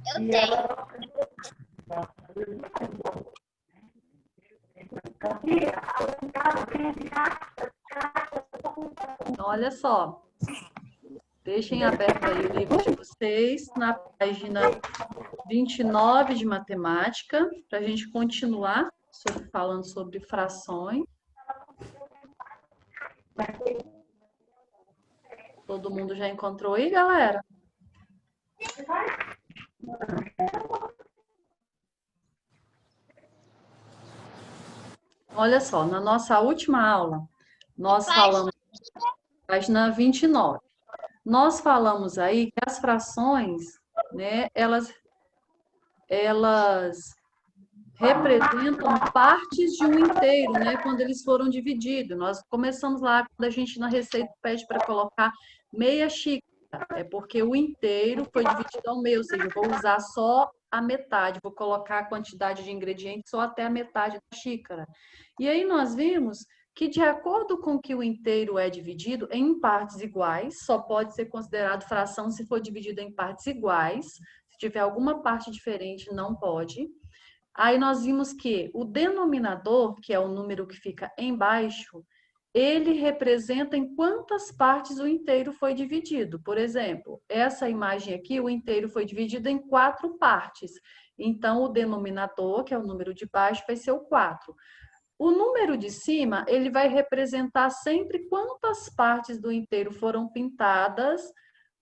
Eu tenho. Então, olha só. Deixem aberto aí o livro de vocês, na página 29 de matemática, para a gente continuar falando sobre frações. Todo mundo já encontrou aí, galera? Olha só, na nossa última aula, nós falamos, página 29, nós falamos aí que as frações, né, elas representam partes de um inteiro, né, quando eles foram divididos. Nós começamos lá, quando a gente na receita pede para colocar meia xícara, é porque o inteiro foi dividido ao meio, ou seja, eu vou usar só a metade, vou colocar a quantidade de ingredientes só até a metade da xícara. E aí nós vimos que, de acordo com que o inteiro é dividido em partes iguais, só pode ser considerado fração se for dividido em partes iguais. Se tiver alguma parte diferente, não pode. Aí nós vimos que o denominador, que é o número que fica embaixo, ele representa em quantas partes o inteiro foi dividido. Por exemplo, essa imagem aqui, o inteiro foi dividido em 4 partes. Então, o denominador, que é o número de baixo, vai ser o 4. O número de cima, ele vai representar sempre quantas partes do inteiro foram pintadas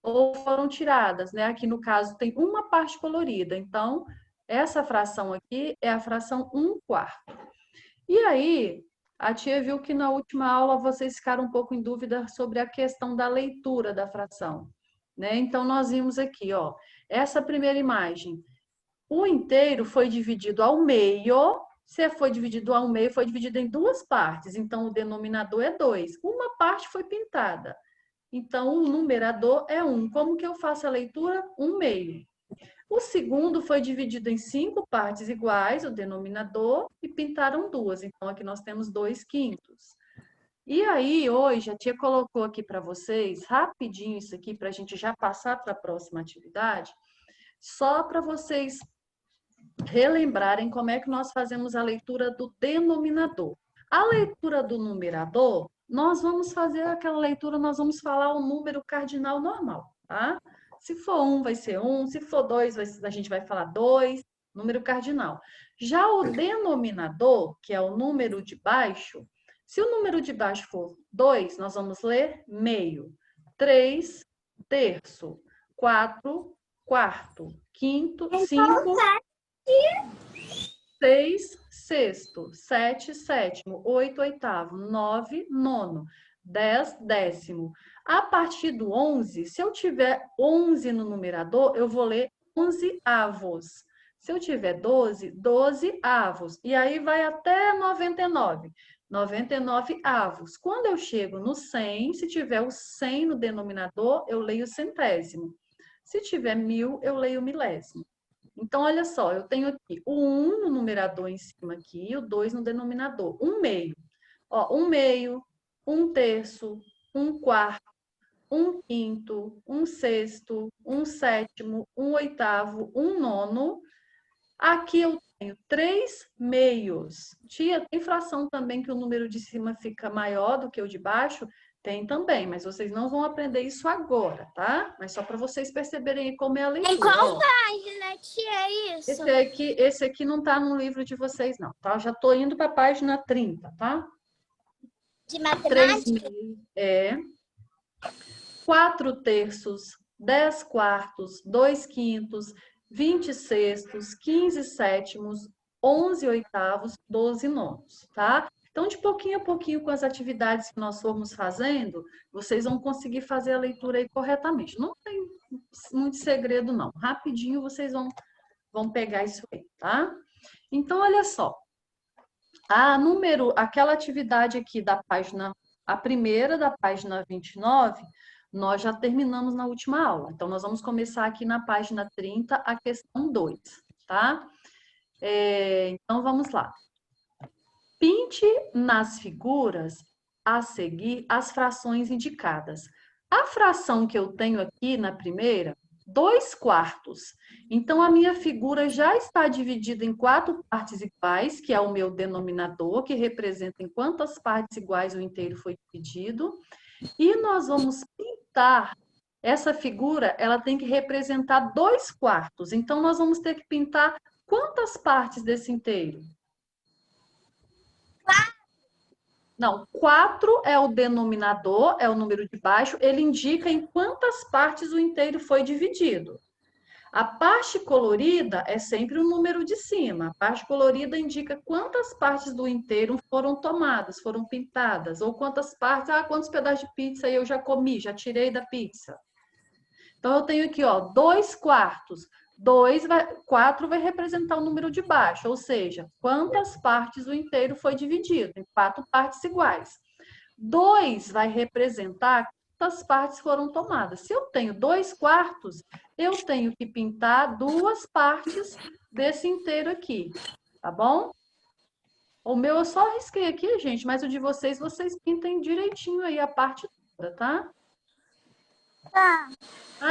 ou foram tiradas, né? Aqui no caso tem uma parte colorida, então essa fração aqui é a fração 1/4. E aí, a tia viu que na última aula vocês ficaram um pouco em dúvida sobre a questão da leitura da fração, né? Então nós vimos aqui, ó, essa primeira imagem, o inteiro foi dividido ao meio. Se foi dividido ao meio, foi dividido em 2 partes, então o denominador é 2. Uma parte foi pintada. Então, o numerador é 1. Como que eu faço a leitura? 1/2. O segundo foi dividido em 5 partes iguais, o denominador, e pintaram 2. Então, aqui nós temos 2/5. E aí, hoje, a tia colocou aqui para vocês, rapidinho isso aqui, para a gente já passar para a próxima atividade, só para vocês relembrarem como é que nós fazemos a leitura do denominador. A leitura do numerador, nós vamos fazer aquela leitura, nós vamos falar o número cardinal normal, tá? Se for 1, vai ser 1, se for 2, a gente vai falar 2, número cardinal. Já o denominador, que é o número de baixo, se o número de baixo for 2, nós vamos ler meio, 3, terço, 4, quarto, quinto, 5, 6, sexto, 7, sétimo, 8, oitavo, 9, nono, 10, décimo. A partir do 11, se eu tiver 11 no numerador, eu vou ler 11 avos. Se eu tiver 12, 12 avos. E aí vai até 99. 99 avos. Quando eu chego no 100, se tiver o 100 no denominador, eu leio centésimo. Se tiver 1000, eu leio milésimo. Então, olha só, eu tenho aqui o 1 no numerador em cima aqui e o 2 no denominador. 1/2. Ó, 1/2, 1/3, 1/4, 1/5, 1/6, 1/7, 1/8, 1/9. Aqui eu tenho 3/2. Tia, tem fração também que o número de cima fica maior do que o de baixo? Tem também, mas vocês não vão aprender isso agora, tá? Mas só para vocês perceberem como é a leitura. Em qual página, tia, isso? Esse aqui não está no livro de vocês, não, tá? Eu já estou indo para a página 30, tá? De matemática? 4 terços, 10 quartos, 2 quintos, 20 sextos, 15 sétimos, 11 oitavos, 12 nonos, tá? Então, de pouquinho a pouquinho, com as atividades que nós formos fazendo, vocês vão conseguir fazer a leitura aí corretamente. Não tem muito segredo, não. Rapidinho vocês vão pegar isso aí, tá? Então, olha só. Aquela atividade aqui da página, a primeira da página 29, nós já terminamos na última aula. Então, nós vamos começar aqui na página 30, a questão 2, tá? Então, vamos lá. Pinte nas figuras a seguir as frações indicadas. A fração que eu tenho aqui na primeira, 2/4. Então, a minha figura já está dividida em 4 partes iguais, que é o meu denominador, que representa em quantas partes iguais o inteiro foi dividido. E nós vamos pintar essa figura, ela tem que representar 2/4. Então, nós vamos ter que pintar quantas partes desse inteiro? Não, 4 é o denominador, é o número de baixo, ele indica em quantas partes o inteiro foi dividido. A parte colorida é sempre o número de cima. A parte colorida indica quantas partes do inteiro foram tomadas, foram pintadas, ou quantas partes, quantos pedaços de pizza eu já comi, já tirei da pizza. Então, eu tenho aqui, ó, 2/4. 4 vai representar o número de baixo, ou seja, quantas partes o inteiro foi dividido, em 4 partes iguais. 2 vai representar quantas partes foram tomadas. Se eu tenho 2/4, eu tenho que pintar 2 partes desse inteiro aqui, tá bom? O meu eu só risquei aqui, gente, mas o de vocês pintem direitinho aí a parte toda, tá? Tá.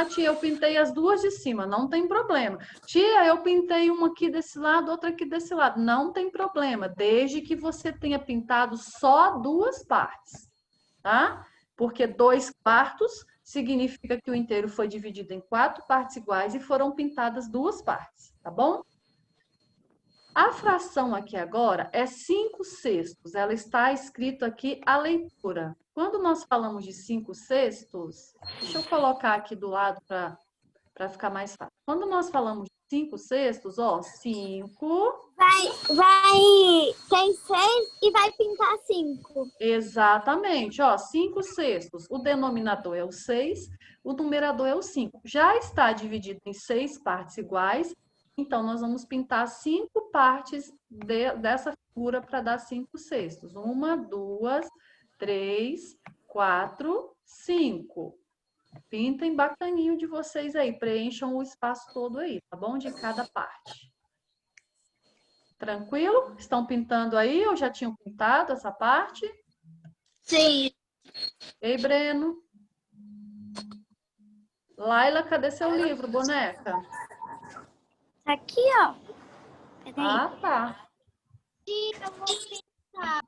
Tia, eu pintei as 2 de cima, não tem problema. Tia, eu pintei uma aqui desse lado, outra aqui desse lado. Não tem problema, desde que você tenha pintado só 2 partes, tá? Porque 2/4 significa que o inteiro foi dividido em 4 partes iguais e foram pintadas 2 partes, tá bom? A fração aqui agora é 5/6. Ela está escrito aqui a leitura. Quando nós falamos de 5/6, deixa eu colocar aqui do lado para ficar mais fácil. Quando nós falamos de 5/6, ó, 5... Tem 6 e vai pintar 5. Exatamente, ó, 5/6. O denominador é o 6, o numerador é o 5. Já está dividido em 6 partes iguais, então nós vamos pintar 5 partes dessa figura para dar 5/6. 1, 2, 3, 4, 5. Pintem bacaninho de vocês aí, preencham o espaço todo aí, tá bom? De cada parte. Tranquilo? Estão pintando aí ou já tinham pintado essa parte? Sim. Ei, Breno. Laila, cadê seu livro, boneca? Aqui, ó. Ah, tá. Eu vou pintar.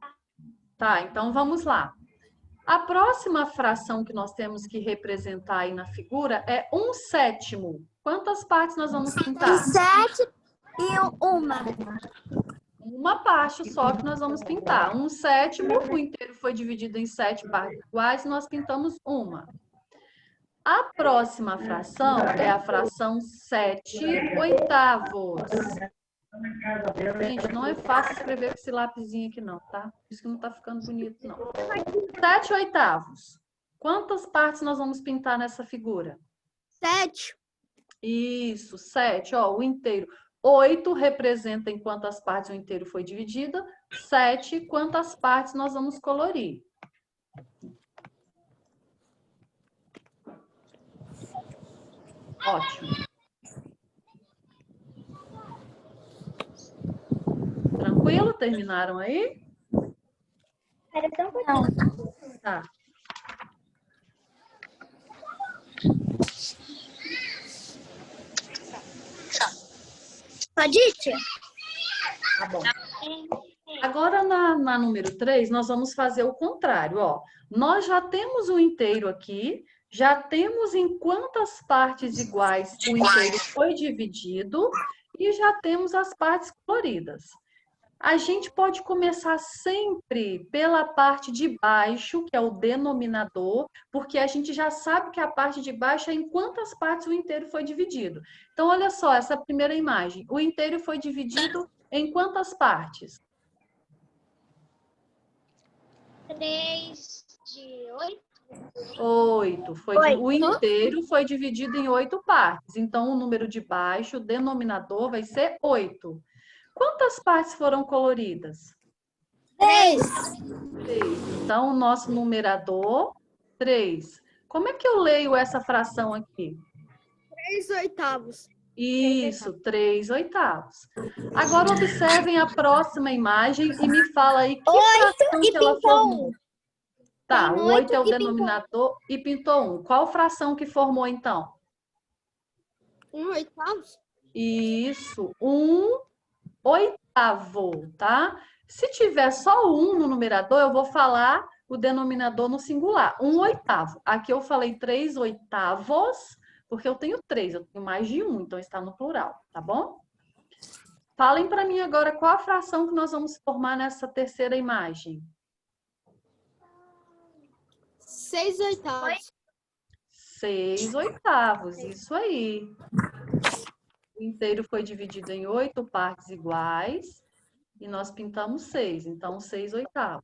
Tá, então vamos lá. A próxima fração que nós temos que representar aí na figura é 1/7. Quantas partes nós vamos pintar? 7 e 1. Uma parte só que nós vamos pintar. 1/7, o inteiro foi dividido em 7 partes iguais e nós pintamos uma. A próxima fração é a fração 7/8. Gente, não é fácil escrever com esse lapisinho aqui não, tá? Por isso que não tá ficando bonito, não. 7/8. Quantas partes nós vamos pintar nessa figura? 7. Isso, 7, ó, o inteiro. 8 representa em quantas partes o inteiro foi dividido. 7, quantas partes nós vamos colorir. Ótimo. Tranquilo? Terminaram aí? Espera só um pouquinho. Tá. Pode ir, tia? Tá bom. Agora, na número 3, nós vamos fazer o contrário, ó. Nós já temos o inteiro aqui, já temos em quantas partes iguais o inteiro foi dividido e já temos as partes coloridas. A gente pode começar sempre pela parte de baixo, que é o denominador, porque a gente já sabe que a parte de baixo é em quantas partes o inteiro foi dividido. Então, olha só, essa primeira imagem. O inteiro foi dividido em quantas partes? 3 de 8. 8. O inteiro foi dividido em 8 partes. Então, o número de baixo, o denominador, vai ser 8. Quantas partes foram coloridas? 3. 3. Então, o nosso numerador, 3. Como é que eu leio essa fração aqui? 3/8. Isso, 3/8. Agora, observem a próxima imagem e me fala aí que fração que ela formou. Tá, o 8 é o denominador e pintou 1. Qual fração que formou, então? 1/8. Isso, 1/8, tá? Se tiver só o 1 no numerador, eu vou falar o denominador no singular, 1/8. Aqui eu falei 3/8, porque eu tenho 3, eu tenho mais de 1, então está no plural, tá bom? Falem para mim agora qual a fração que nós vamos formar nessa terceira imagem. 6/8. 6/8, isso aí. O inteiro foi dividido em 8 partes iguais e nós pintamos 6, então 6/8.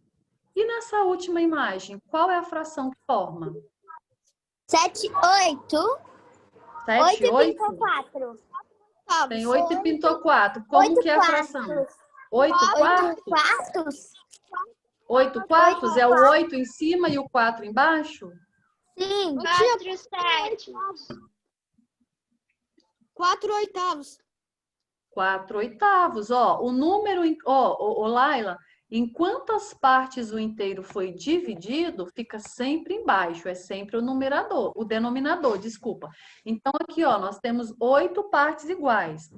E nessa última imagem, qual é a fração que forma? 7/8. 7, 8? 4. Tem 8 e pintou 4. Como que é a fração? 8 quartos? 8 quartos é o 8 em cima e o 4 embaixo? Sim. 4/7. 4/8. 4/8. Ó, o número, Laila, em quantas partes o inteiro foi dividido, fica sempre embaixo, é sempre o numerador, o denominador, desculpa. Então, aqui, ó, nós temos 8 partes iguais.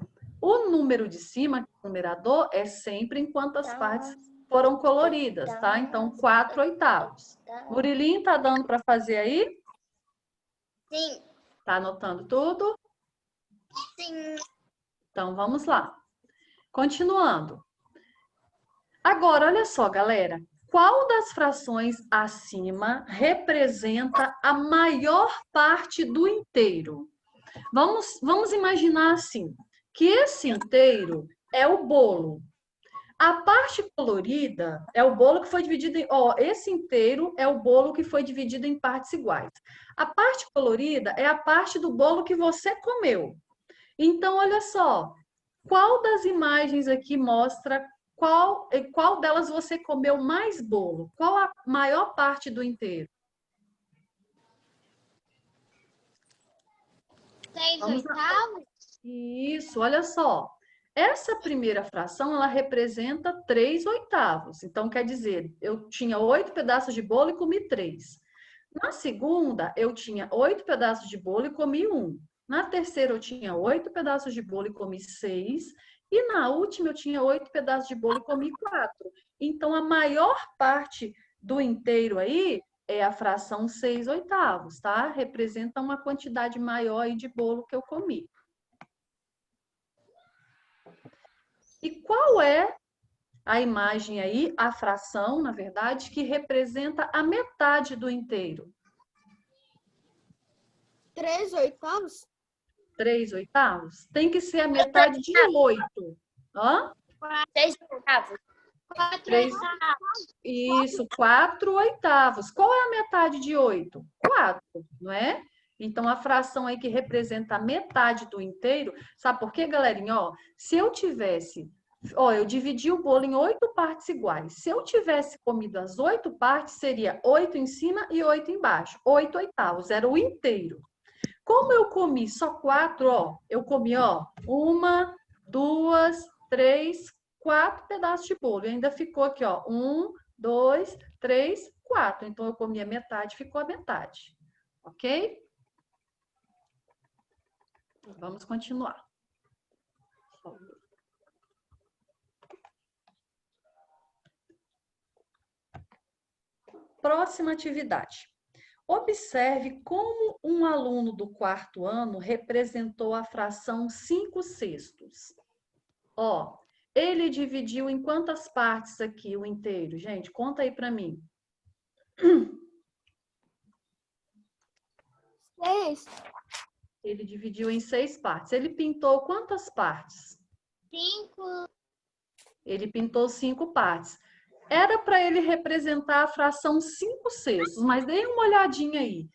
O número de cima, o numerador, é sempre em quantas partes foram coloridas, tá? Então, 4/8. Murilinho, tá dando para fazer aí? Sim. Tá anotando tudo? Sim. Então, vamos lá. Continuando. Agora, olha só, galera. Qual das frações acima representa a maior parte do inteiro? Vamos imaginar assim, que esse inteiro é o bolo. A parte colorida é o bolo que foi dividido em... Ó, esse inteiro é o bolo que foi dividido em partes iguais. A parte colorida é a parte do bolo que você comeu. Então, olha só. Qual das imagens aqui mostra qual delas você comeu mais bolo? Qual a maior parte do inteiro? 6/8. Isso, olha só. Essa primeira fração, ela representa 3/8. Então, quer dizer, eu tinha 8 pedaços de bolo e comi 3. Na segunda, eu tinha 8 pedaços de bolo e comi 1. Na terceira, eu tinha 8 pedaços de bolo e comi 6. E na última, eu tinha 8 pedaços de bolo e comi 4. Então, a maior parte do inteiro aí é a fração 6/8, tá? Representa uma quantidade maior aí de bolo que eu comi. E qual é a imagem aí, a fração, na verdade, que representa a metade do inteiro? 3/8. 3/8? Tem que ser a metade de 8. Hã? 6/8. 3, 4/8. isso, 4/8. Qual é a metade de 8? 4, não é? Então, a fração aí que representa a metade do inteiro, sabe por quê, galerinha? Ó, se eu tivesse, ó, eu dividi o bolo em 8 partes iguais. Se eu tivesse comido as 8 partes, seria 8 em cima e 8 embaixo. 8/8, era o inteiro. Como eu comi só 4, ó, eu comi, ó, 1, 2, 3, 4 pedaços de bolo. E ainda ficou aqui, ó, 1, 2, 3, 4. Então, eu comi a metade, ficou a metade. Ok? Vamos continuar. Próxima atividade. Observe como um aluno do 4º ano representou a fração 5/6. Ó, ele dividiu em quantas partes aqui o inteiro? Gente, conta aí para mim. 6. Ele dividiu em 6 partes. Ele pintou quantas partes? 5. Ele pintou 5 partes. Era para ele representar a fração 5/6, mas dê uma olhadinha aí.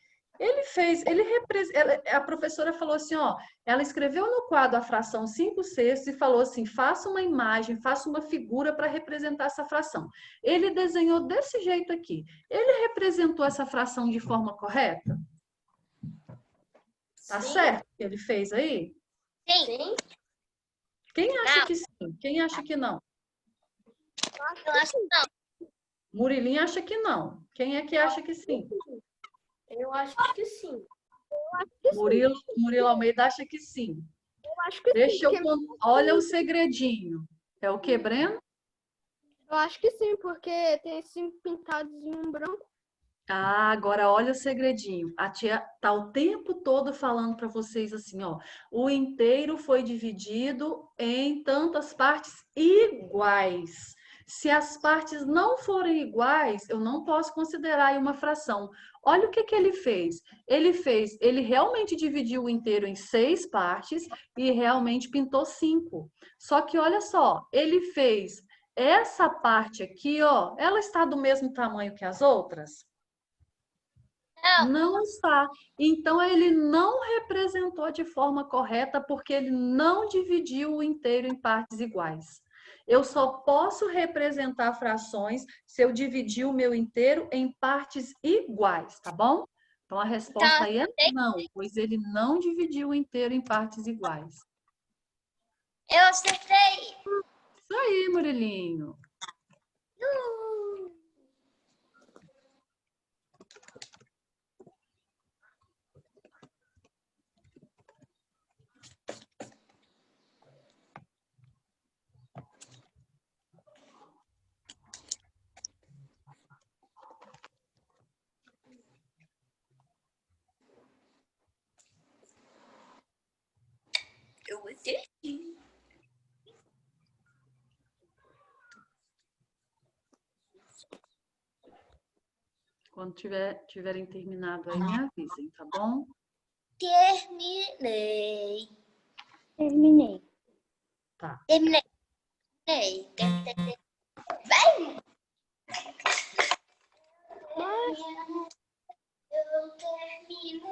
A professora falou assim, ó, ela escreveu no quadro a fração 5/6 e falou assim, faça uma imagem, faça uma figura para representar essa fração. Ele desenhou desse jeito aqui. Ele representou essa fração de forma correta? Tá certo o que ele fez aí? Sim. Quem acha que sim? Quem acha que não? Eu acho que não. Murilinho acha que não. Quem é que acha que sim? Eu acho que sim. Murilo Almeida acha que sim. Eu acho que sim. Deixa eu porque- Olha o segredinho. É o que, Breno? Eu acho que sim, porque tem esse pintadozinho branco. Ah, agora olha o segredinho. A tia tá o tempo todo falando para vocês assim, ó. O inteiro foi dividido em tantas partes iguais. Se as partes não forem iguais, eu não posso considerar aí uma fração. Olha o que que ele fez. Ele realmente dividiu o inteiro em 6 partes e realmente pintou 5. Só que olha só, ele fez essa parte aqui, ó, ela está do mesmo tamanho que as outras? Não está. Então, ele não representou de forma correta porque ele não dividiu o inteiro em partes iguais. Eu só posso representar frações se eu dividir o meu inteiro em partes iguais, tá bom? Então, a resposta aí é não, pois ele não dividiu o inteiro em partes iguais. Eu acertei. Isso aí, Murilinho. Eu acertei. Quando tiverem terminado aí, me avisem, tá bom? Terminei. Tá. Terminei. Vai! Eu terminei.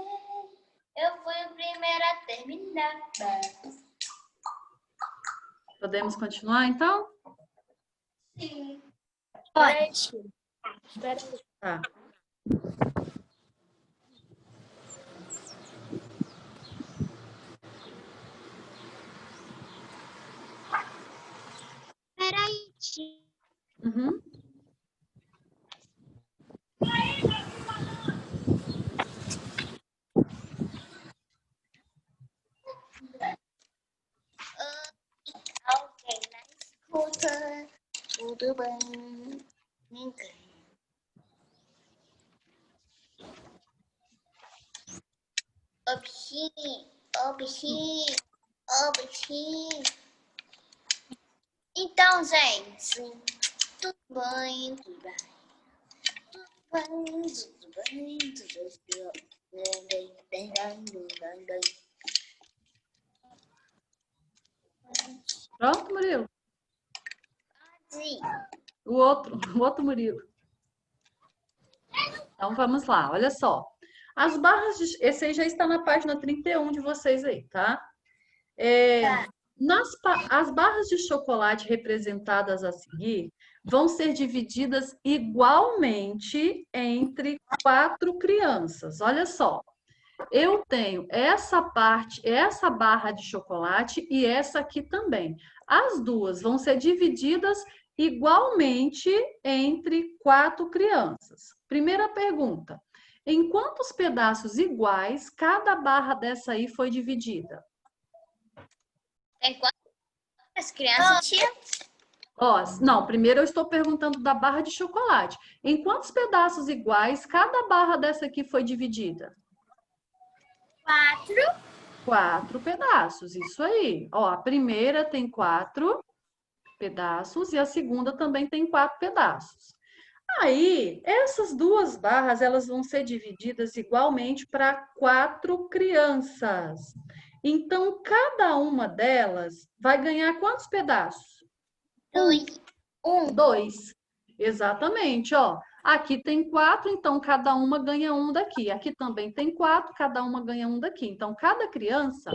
Eu fui o primeiro a terminar. Podemos continuar, então? Sim. Pode. Espera aí. Tá. Peraí. Uhum. Alguém na escuta. Tudo bem. Ninguém. Ô bichinho. Ô bichinho. Ô bichinho. Então, gente. Tudo bem. Tudo bem. Tudo bem. Tudo bem. Tudo bem. Pronto, Murilo? Sim. O outro Murilo. Então vamos lá, olha só. As barras de. Esse aí já está na página 31 de vocês aí, tá? As barras de chocolate representadas a seguir vão ser divididas igualmente entre 4 crianças. Olha só. Eu tenho essa parte, essa barra de chocolate e essa aqui também. As duas vão ser divididas igualmente entre 4 crianças. Primeira pergunta: em quantos pedaços iguais cada barra dessa aí foi dividida? Tem quantas crianças, tia? Ó, não, primeiro eu estou perguntando da barra de chocolate. Em quantos pedaços iguais cada barra dessa aqui foi dividida? 4. 4 pedaços, isso aí. Ó, a primeira tem 4 pedaços e a segunda também tem 4 pedaços. Aí, essas duas barras, elas vão ser divididas igualmente para 4 crianças. Então, cada uma delas vai ganhar quantos pedaços? 2. Exatamente, ó. Aqui tem 4, então cada uma ganha um daqui. Aqui também tem 4, cada uma ganha um daqui. Então, cada criança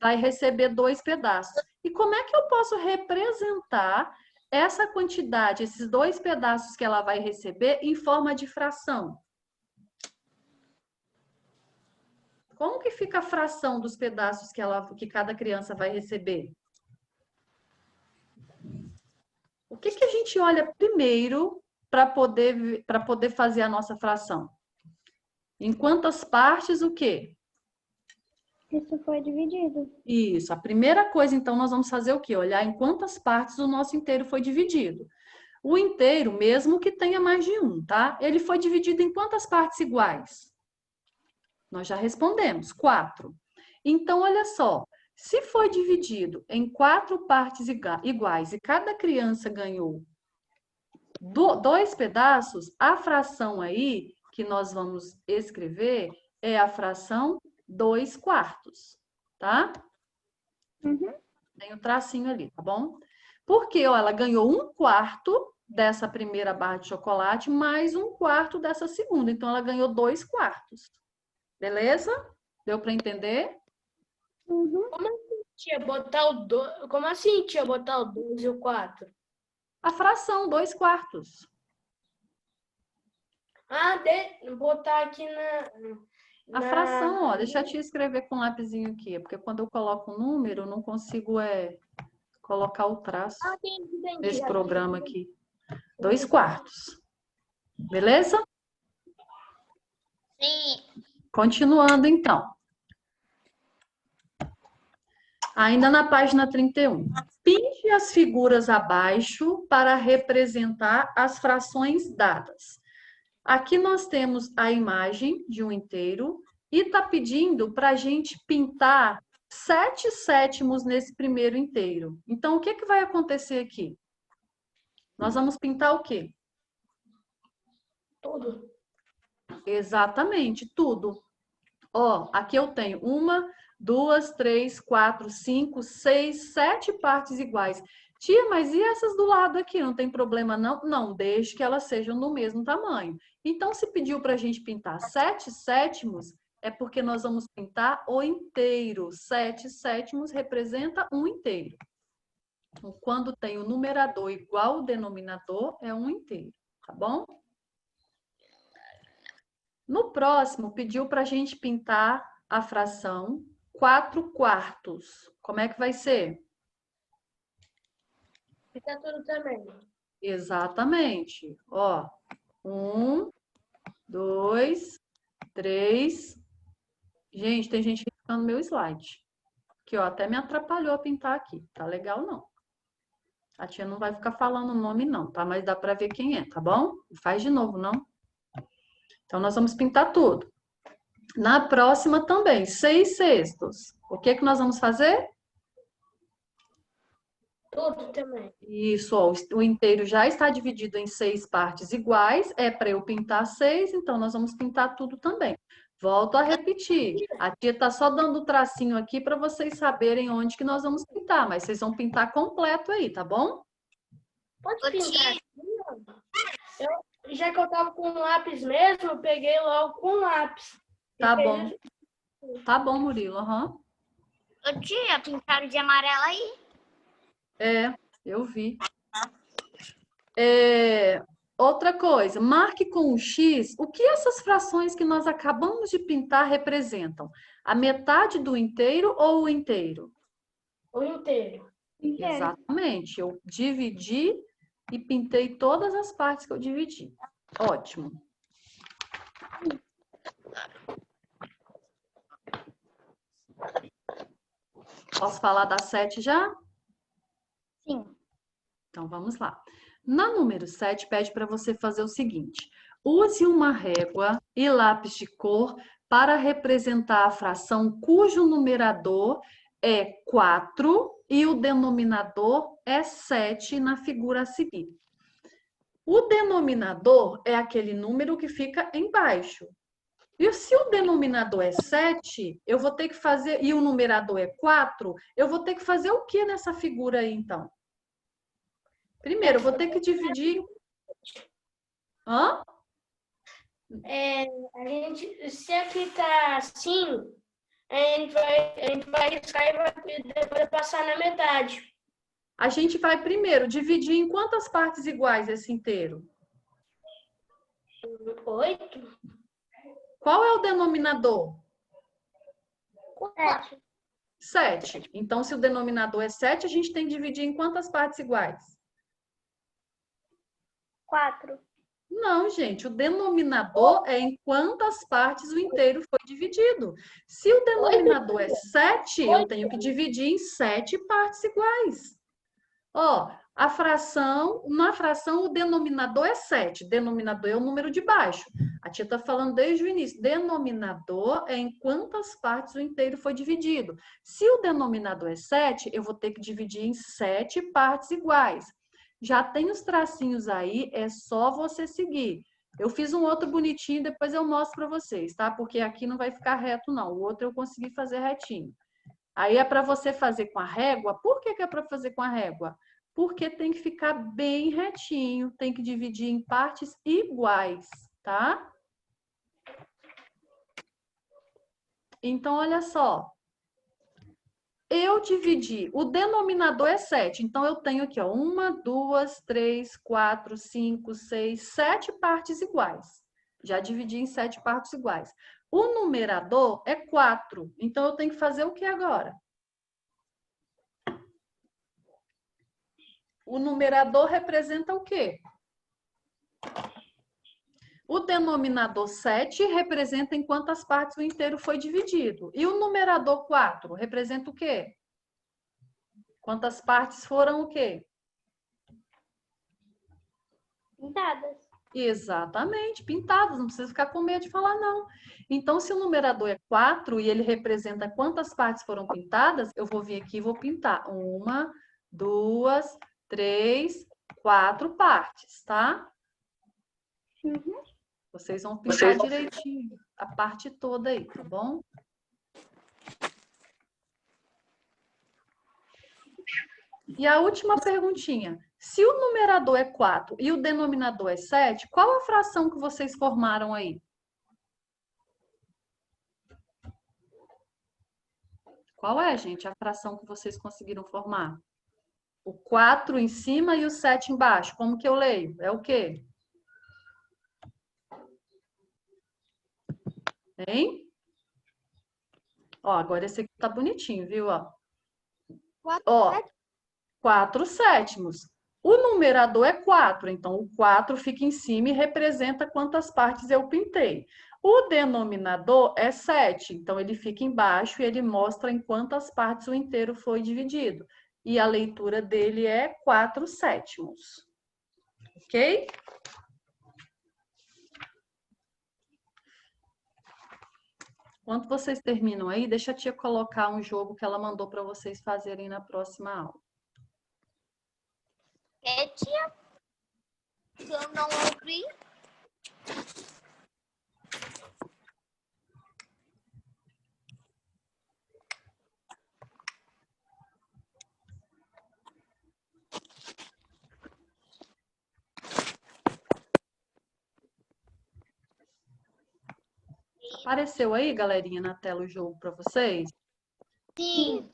vai receber 2 pedaços. E como é que eu posso representar essa quantidade, esses 2 pedaços que ela vai receber em forma de fração? Como que fica a fração dos pedaços que cada criança vai receber? O que que a gente olha primeiro para poder fazer a nossa fração? Em quantas partes o quê? Isso foi dividido. Isso. A primeira coisa, então, nós vamos fazer o quê? Olhar em quantas partes o nosso inteiro foi dividido. O inteiro, mesmo que tenha mais de um, tá? Ele foi dividido em quantas partes iguais? Nós já respondemos, 4. Então, olha só, se foi dividido em 4 partes iguais e cada criança ganhou 2 pedaços, a fração aí que nós vamos escrever é a fração 2/4, tá? Uhum. Tem o tracinho ali, tá bom? Porque, ó, ela ganhou 1/4 dessa primeira barra de chocolate mais 1/4 dessa segunda. Então, ela ganhou 2/4. Beleza? Deu para entender? Uhum. Como assim, tia, botar o 2 e o 4? A fração, 2/4. Botar aqui A fração, ó, deixa eu te escrever com um lapisinho aqui, porque quando eu coloco um número, eu não consigo colocar o traço Entendi. nesse Já programa aqui. 2/4. Beleza? Sim. Continuando, então. Ainda na página 31. Pinte as figuras abaixo para representar as frações dadas. Aqui nós temos a imagem de um inteiro e está pedindo para a gente pintar 7/7 nesse primeiro inteiro. Então, o que que vai acontecer aqui? Nós vamos pintar o quê? tudo. Exatamente, tudo. Ó, aqui eu tenho 1, 2, 3, 4, 5, 6, 7 partes iguais. Tia, mas e essas do lado aqui? Não tem problema não? Não, desde que elas sejam do mesmo tamanho. Então, se pediu para a gente pintar 7/7, é porque nós vamos pintar o inteiro. 7/7 representa um inteiro. Então, quando tem o numerador igual ao denominador, é um inteiro, tá bom? No próximo, pediu para a gente pintar a fração 4/4. Como é que vai ser? Fica tudo também. Exatamente. Ó, 1, 2, 3. Gente, tem gente riscando meu slide. Que, ó, até me atrapalhou a pintar aqui. Tá legal, não. A tia não vai ficar falando o nome, não, tá? Mas dá para ver quem é, tá bom? Faz de novo, não? Então, nós vamos pintar tudo. Na próxima também, 6/6. O que que nós vamos fazer? Tudo também. Isso, ó, o inteiro já está dividido em 6 partes iguais. É para eu pintar 6, então nós vamos pintar tudo também. Volto a repetir. A tia está só dando o tracinho aqui para vocês saberem onde que nós vamos pintar, mas vocês vão pintar completo aí, tá bom? Pode Ô, pintar tia. aqui, ó. Já que eu tava com lápis mesmo, eu peguei logo com lápis. Tá E fiz bom. Tá bom, Murilo. Aham. Ô, tia, pintaram de amarelo aí? É, eu vi. Outra coisa, marque com um X o que essas frações que nós acabamos de pintar representam. A metade do inteiro ou o inteiro? o inteiro. Exatamente. Eu dividi e pintei todas as partes que eu dividi. Ótimo. Posso falar da 7 já? Sim. Então, vamos lá. Na número 7, pede para você fazer o seguinte. Use uma régua e lápis de cor para representar a fração cujo numerador é 4 e o denominador é 7 na figura a seguir. O denominador é aquele número que fica embaixo. E se o denominador é 7, eu vou ter que fazer, e o numerador é 4, eu vou ter que fazer o que nessa figura aí, então? Primeiro, eu vou ter que dividir. Hã? Se aqui tá assim, a gente vai riscar e depois passar na metade. A gente vai primeiro dividir em quantas partes iguais esse inteiro? 8? Qual é o denominador? 4. 7. Então, se o denominador é 7, a gente tem que dividir em quantas partes iguais? 4. Não, gente, o denominador é em quantas partes o inteiro foi dividido. Se o denominador é 7, eu tenho que dividir em 7 partes iguais. Ó, na fração, o denominador é 7. Denominador é o número de baixo. A tia está falando desde o início. Denominador é em quantas partes o inteiro foi dividido. Se o denominador é 7, eu vou ter que dividir em 7 partes iguais. Já tem os tracinhos aí, é só você seguir. Eu fiz um outro bonitinho, depois eu mostro para vocês, tá? Porque aqui não vai ficar reto, não. O outro eu consegui fazer retinho. Aí é para você fazer com a régua. Por que é para fazer com a régua? Porque tem que ficar bem retinho, tem que dividir em partes iguais, tá? Então, olha só. Eu dividi, o denominador é 7, então eu tenho aqui, ó, 1, 2, 3, 4, 5, 6, 7 partes iguais. Já dividi em 7 partes iguais. O numerador é 4, então eu tenho que fazer o que agora? O numerador representa o quê? O denominador 7 representa em quantas partes o inteiro foi dividido. E o numerador 4 representa o quê? Quantas partes foram o quê? Pintadas. Exatamente, pintadas. Não precisa ficar com medo de falar, não. Então, se o numerador é 4 e ele representa quantas partes foram pintadas, eu vou vir aqui e vou pintar. 1, 2, 3, 4 partes, tá? Vocês vão pintar direitinho a parte toda aí, tá bom? E a última perguntinha. Se o numerador é 4 e o denominador é 7, qual a fração que vocês formaram aí? Qual é, gente, a fração que vocês conseguiram formar? O 4 em cima e o 7 embaixo. Como que eu leio? É o quê? Hein? Ó, agora esse aqui tá bonitinho, viu? Ó, 4 sétimos. O numerador é 4, então o 4 fica em cima e representa quantas partes eu pintei. O denominador é 7, então ele fica embaixo e ele mostra em quantas partes o inteiro foi dividido. E a leitura dele é 4 sétimos. Ok? Enquanto vocês terminam aí, deixa a tia colocar um jogo que ela mandou para vocês fazerem na próxima aula. Tia? Se eu não ouvi. Apareceu aí, galerinha, na tela o jogo para vocês? Sim.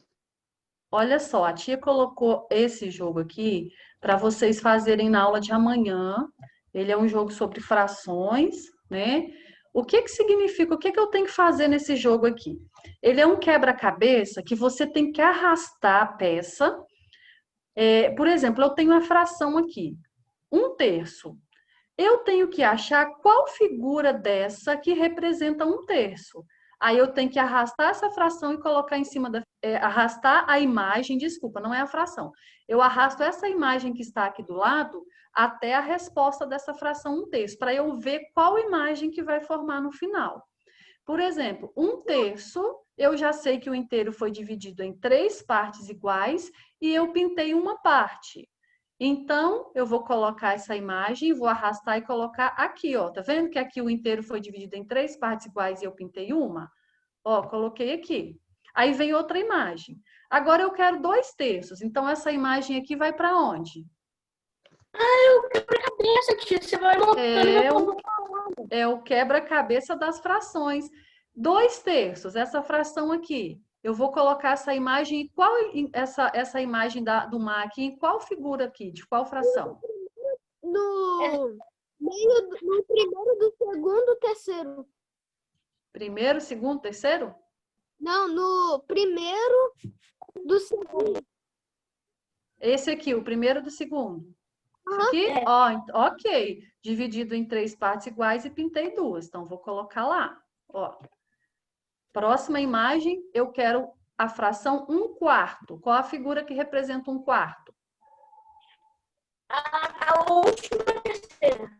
Olha só, a tia colocou esse jogo aqui para vocês fazerem na aula de amanhã. Ele é um jogo sobre frações, né? O que que significa? O que que eu tenho que fazer nesse jogo aqui? Ele é um quebra-cabeça que você tem que arrastar a peça. Por exemplo, eu tenho a fração aqui, 1/3. Eu tenho que achar qual figura dessa que representa 1/3. Aí eu tenho que arrastar essa fração e colocar em cima arrastar a imagem, desculpa, não é a fração. Eu arrasto essa imagem que está aqui do lado até a resposta dessa fração 1/3, para eu ver qual imagem que vai formar no final. Por exemplo, 1/3, eu já sei que o inteiro foi dividido em 3 partes iguais e eu pintei uma parte. Então, eu vou colocar essa imagem, vou arrastar e colocar aqui, ó. Tá vendo que aqui o inteiro foi dividido em 3 partes iguais e eu pintei uma? Ó, coloquei aqui. Aí vem outra imagem. Agora eu quero 2/3. Então, essa imagem aqui vai para onde? Eu quebra-cabeça, tia. Você vai montando. É o quebra-cabeça das frações. 2/3, essa fração aqui. Eu vou colocar essa imagem, essa imagem do mar aqui, em qual figura aqui? De qual fração? No primeiro do segundo, terceiro. Primeiro, segundo, terceiro? Não, no primeiro do segundo. Esse aqui, o primeiro do segundo. Isso aqui? Ó, ok. Dividido em 3 partes iguais e pintei 2. Então, vou colocar lá. Ó. Próxima imagem, eu quero a fração 1/4. Qual a figura que representa 1/4? A última terceira.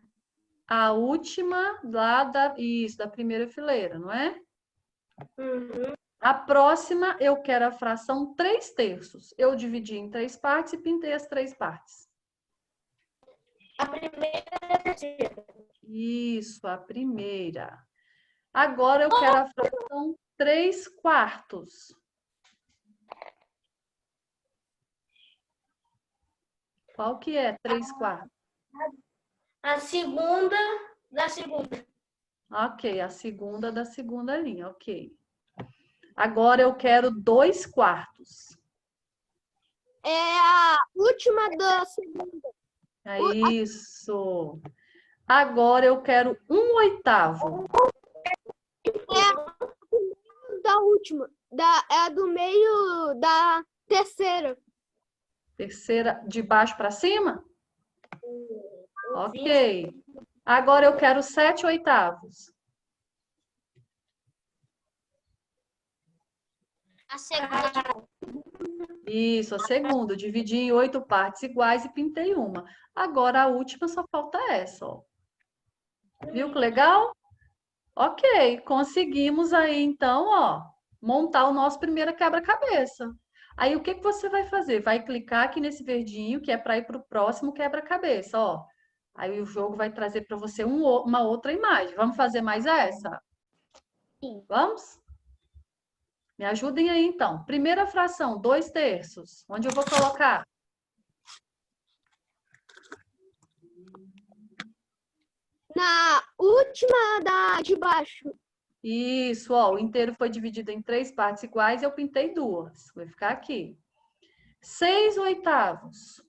A última lá da primeira fileira, não é? Uhum. A próxima, eu quero a fração 3/3. Eu dividi em 3 partes e pintei as 3 partes. A primeira e a terceira. Isso, a primeira. Agora eu quero a fração 3/4. Qual que é 3/4? A segunda da segunda. Ok, a segunda da segunda linha, ok. Agora eu quero 2/4. É a última da segunda. É isso. Agora eu quero 1/8. Da última. É a do meio da terceira. Terceira de baixo para cima? Ok. Agora eu quero 7/8. A segunda. Isso, a segunda. Eu dividi em 8 partes iguais e pintei uma. Agora a última só falta essa, ó. Viu que legal? Ok, conseguimos aí então, ó, montar o nosso primeiro quebra-cabeça. Aí o que que você vai fazer? Vai clicar aqui nesse verdinho, que é para ir para o próximo quebra-cabeça, ó. Aí o jogo vai trazer para você uma outra imagem. Vamos fazer mais essa? Sim. Vamos? Me ajudem aí então. Primeira fração, 2/3. Onde eu vou colocar? Na última da de baixo. Isso, ó, o inteiro foi dividido em 3 partes iguais e eu pintei 2. Vai ficar aqui. 6/8.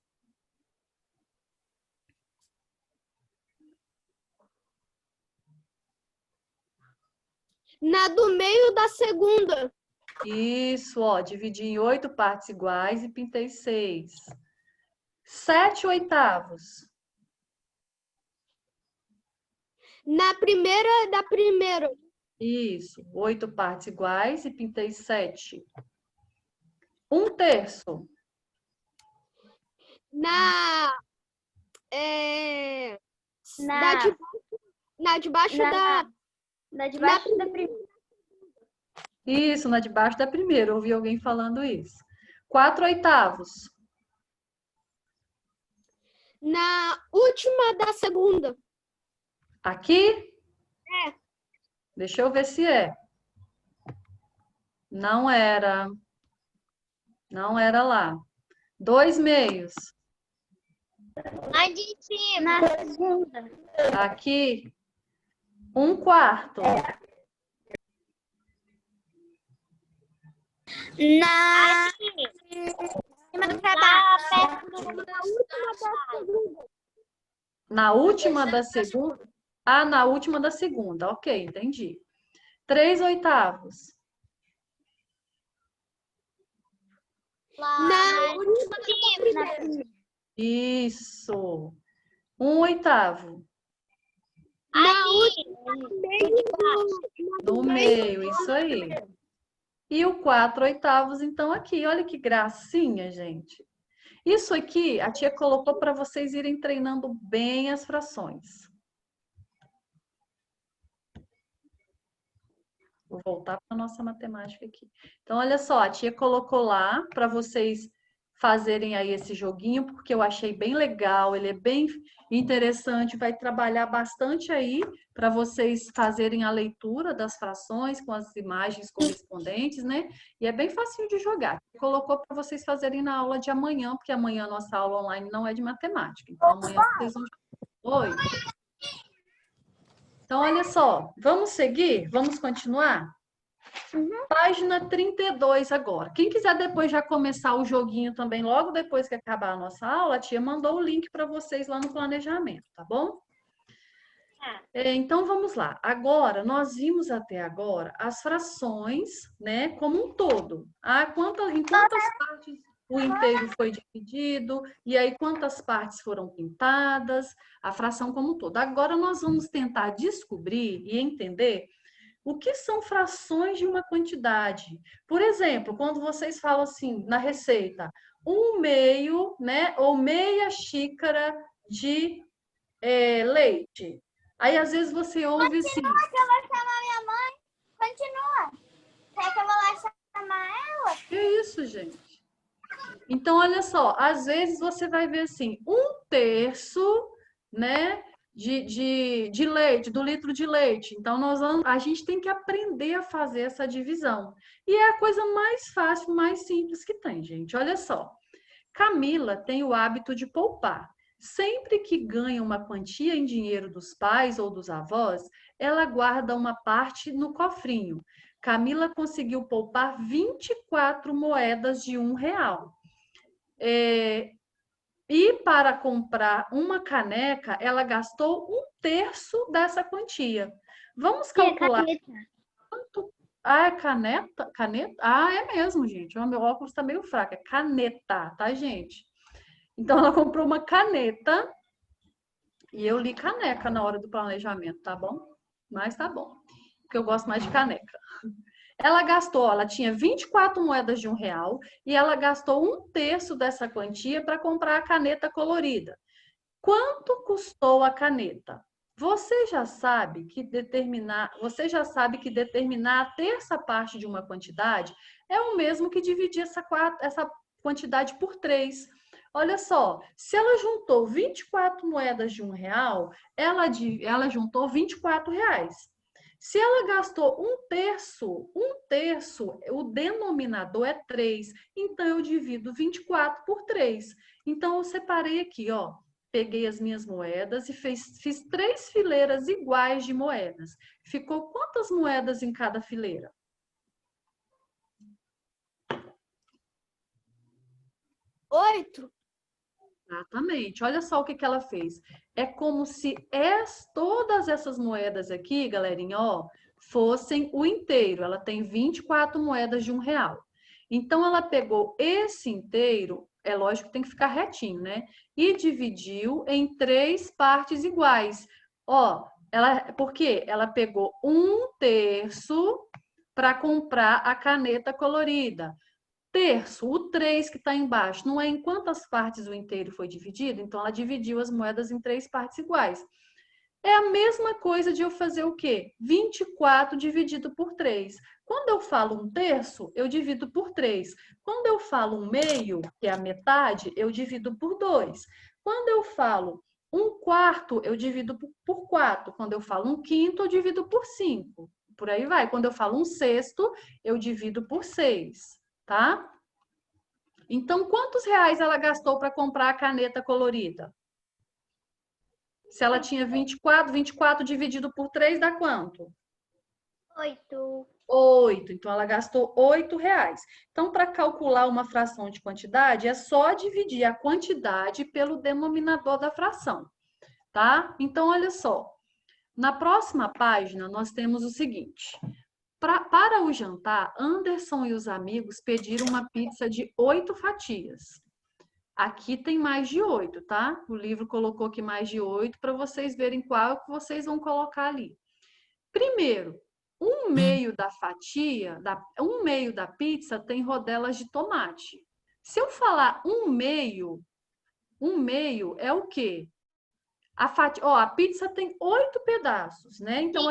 Na do meio da segunda. Isso, ó, dividi em 8 partes iguais e pintei 6. 7/8. Na primeira da primeira. Isso, 8 partes iguais e pintei 7. 1/3. Na. Na, Na de baixo da. na de baixo da primeira. Isso, na de baixo da primeira. Ouvi alguém falando isso. 4/8. Na última da segunda. Aqui? Deixa eu ver se é. Não era. Não era lá. 2/2. A de cima. Na segunda. Aqui. 1/4. Na. Cima do trabalho. Na última da segunda? Ah, na última da segunda. Ok, entendi. 3/8. Na última da primeira. Isso. 1/8. No meio, isso aí. E o 4/8, então, aqui. Olha que gracinha, gente. Isso aqui, a tia colocou para vocês irem treinando bem as frações. Vou voltar para a nossa matemática aqui. Então, olha só, a tia colocou lá para vocês fazerem aí esse joguinho, porque eu achei bem legal, ele é bem interessante, vai trabalhar bastante aí para vocês fazerem a leitura das frações com as imagens correspondentes, né? E é bem facinho de jogar. Colocou para vocês fazerem na aula de amanhã, porque amanhã a nossa aula online não é de matemática. Então, amanhã vocês vão... Oi? Então, olha só, vamos seguir? Vamos continuar? Página 32 agora. Quem quiser depois já começar o joguinho também, logo depois que acabar a nossa aula, a tia mandou o link para vocês lá no planejamento, tá bom? Então, vamos lá. Agora, nós vimos até agora as frações, né, como um todo. Em quantas partes... o inteiro foi dividido, e aí quantas partes foram pintadas, a fração como um todo. Agora nós vamos tentar descobrir e entender o que são frações de uma quantidade. Por exemplo, quando vocês falam assim na receita, 1/2, né, ou meia xícara de leite. Aí às vezes você ouve assim. Eu vou chamar minha mãe. Continua. Quer que eu vou lá chamar ela? Que isso, gente? Então, olha só, às vezes você vai ver assim, 1/3, né, de leite, do litro de leite. Então, a gente tem que aprender a fazer essa divisão. E é a coisa mais fácil, mais simples que tem, gente. Olha só. Camila tem o hábito de poupar. Sempre que ganha uma quantia em dinheiro dos pais ou dos avós, ela guarda uma parte no cofrinho. Camila conseguiu poupar 24 moedas de R$ 1. E para comprar uma caneca, ela gastou 1/3 dessa quantia. Vamos calcular quanto. Ah, é caneta? Caneta? Ah, é mesmo, gente. O meu óculos está meio fraco. É caneta, tá, gente? Então, ela comprou uma caneta e eu li caneca na hora do planejamento, tá bom? Mas tá bom, porque eu gosto mais de caneca. Ela tinha 24 moedas de R$ 1 e ela gastou 1/3 dessa quantia para comprar a caneta colorida. Quanto custou a caneta? Você já sabe que determinar a terça parte de uma quantidade é o mesmo que dividir essa quantidade por 3. Olha só, se ela juntou 24 moedas de R$ 1, ela juntou R$ 24. Se ela gastou 1/3, o denominador é 3. Então, eu divido 24 por 3. Então, eu separei aqui, ó. Peguei as minhas moedas e fiz 3 fileiras iguais de moedas. Ficou quantas moedas em cada fileira? 8. Exatamente. Olha só o que ela fez. É como se todas essas moedas aqui, galerinha, ó, fossem o inteiro. Ela tem 24 moedas de R$ 1. Então, ela pegou esse inteiro, é lógico que tem que ficar retinho, né? E dividiu em 3 partes iguais. Ó, por quê? Ela pegou 1/3 para comprar a caneta colorida. Terço, o 3 que está embaixo, não é em quantas partes o inteiro foi dividido? Então, ela dividiu as moedas em 3 partes iguais. É a mesma coisa de eu fazer o quê? 24 dividido por 3. Quando eu falo 1/3, eu divido por 3. Quando eu falo 1/2, que é a metade, eu divido por 2. Quando eu falo 1/4, eu divido por 4. Quando eu falo 1/5, eu divido por 5. Por aí vai. Quando eu falo 1/6, eu divido por 6. Tá? Então, quantos reais ela gastou para comprar a caneta colorida? Se ela tinha 24 dividido por 3 dá quanto? 8. 8. Então, ela gastou R$ 8. Então, para calcular uma fração de quantidade, é só dividir a quantidade pelo denominador da fração, tá? Então, olha só. Na próxima página, nós temos o seguinte. Para o jantar, Anderson e os amigos pediram uma pizza de 8 fatias. Aqui tem mais de 8, tá? O livro colocou aqui mais de 8 para vocês verem qual que vocês vão colocar ali. Primeiro, 1/2 da fatia, 1/2 da pizza tem rodelas de tomate. Se eu falar 1/2, 1/2 é o quê? A pizza tem 8 pedaços, né? Então,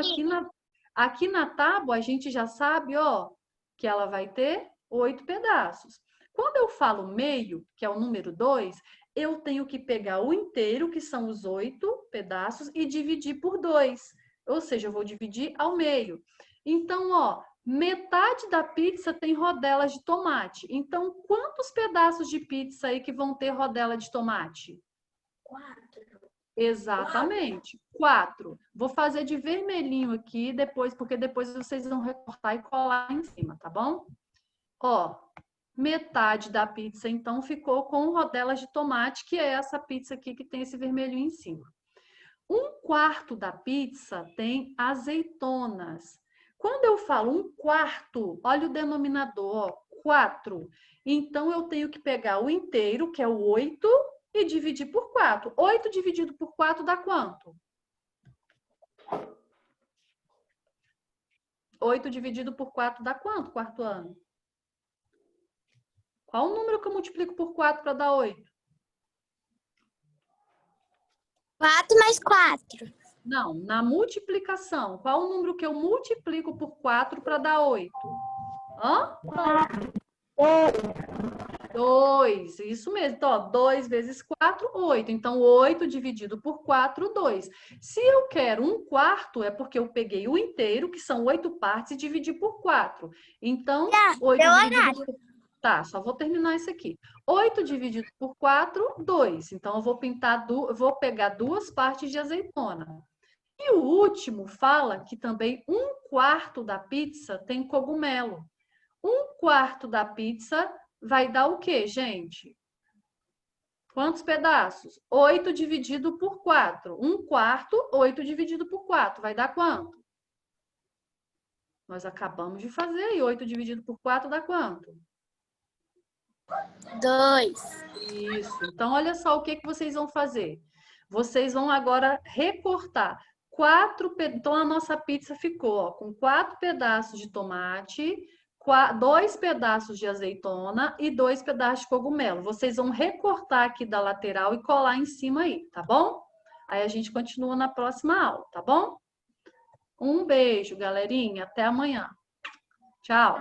aqui na tábua, a gente já sabe, ó, que ela vai ter 8 pedaços. Quando eu falo meio, que é o número 2, eu tenho que pegar o inteiro, que são os 8 pedaços, e dividir por 2. Ou seja, eu vou dividir ao meio. Então, ó, metade da pizza tem rodelas de tomate. Então, quantos pedaços de pizza aí que vão ter rodela de tomate? 4. Exatamente, 4. Vou fazer de vermelhinho aqui, porque depois vocês vão recortar e colar em cima, tá bom? Ó, metade da pizza, então, ficou com rodelas de tomate, que é essa pizza aqui que tem esse vermelhinho em cima. 1/4 da pizza tem azeitonas. Quando eu falo 1/4, olha o denominador, ó, 4. Então, eu tenho que pegar o inteiro, que é o 8, e dividir por 4. 8 dividido por 4 dá quanto? 8 dividido por 4 dá quanto, quarto ano? Qual o número que eu multiplico por 4 para dar 8? 4 mais 4. Não, na multiplicação. Qual o número que eu multiplico por 4 para dar 8? Hã? 2, isso mesmo. Então, ó, 2 vezes 4, 8. Então, 8 dividido por 4, 2. Se eu quero 1/4, é porque eu peguei o inteiro, que são 8 partes, e dividi por 4. Então, 8 dividido por... Tá, só vou terminar isso aqui. 8 dividido por 4, 2. Então, eu vou pintar, vou pegar 2 partes de azeitona. E o último fala que também 1/4 da pizza tem cogumelo. 1/4 da pizza vai dar o quê, gente? Quantos pedaços? 8 dividido por 4. 1/4, 8 dividido por 4. Vai dar quanto? Nós acabamos de fazer. E 8 dividido por 4 dá quanto? 2. Isso. Então, olha só o que vocês vão fazer. Vocês vão agora recortar 4. Então, a nossa pizza ficou ó, com 4 pedaços de tomate, 2 pedaços de azeitona e 2 pedaços de cogumelo. Vocês vão recortar aqui da lateral e colar em cima aí, tá bom? Aí a gente continua na próxima aula, tá bom? Um beijo, galerinha. Até amanhã. Tchau.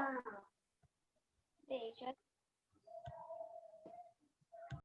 Beijo.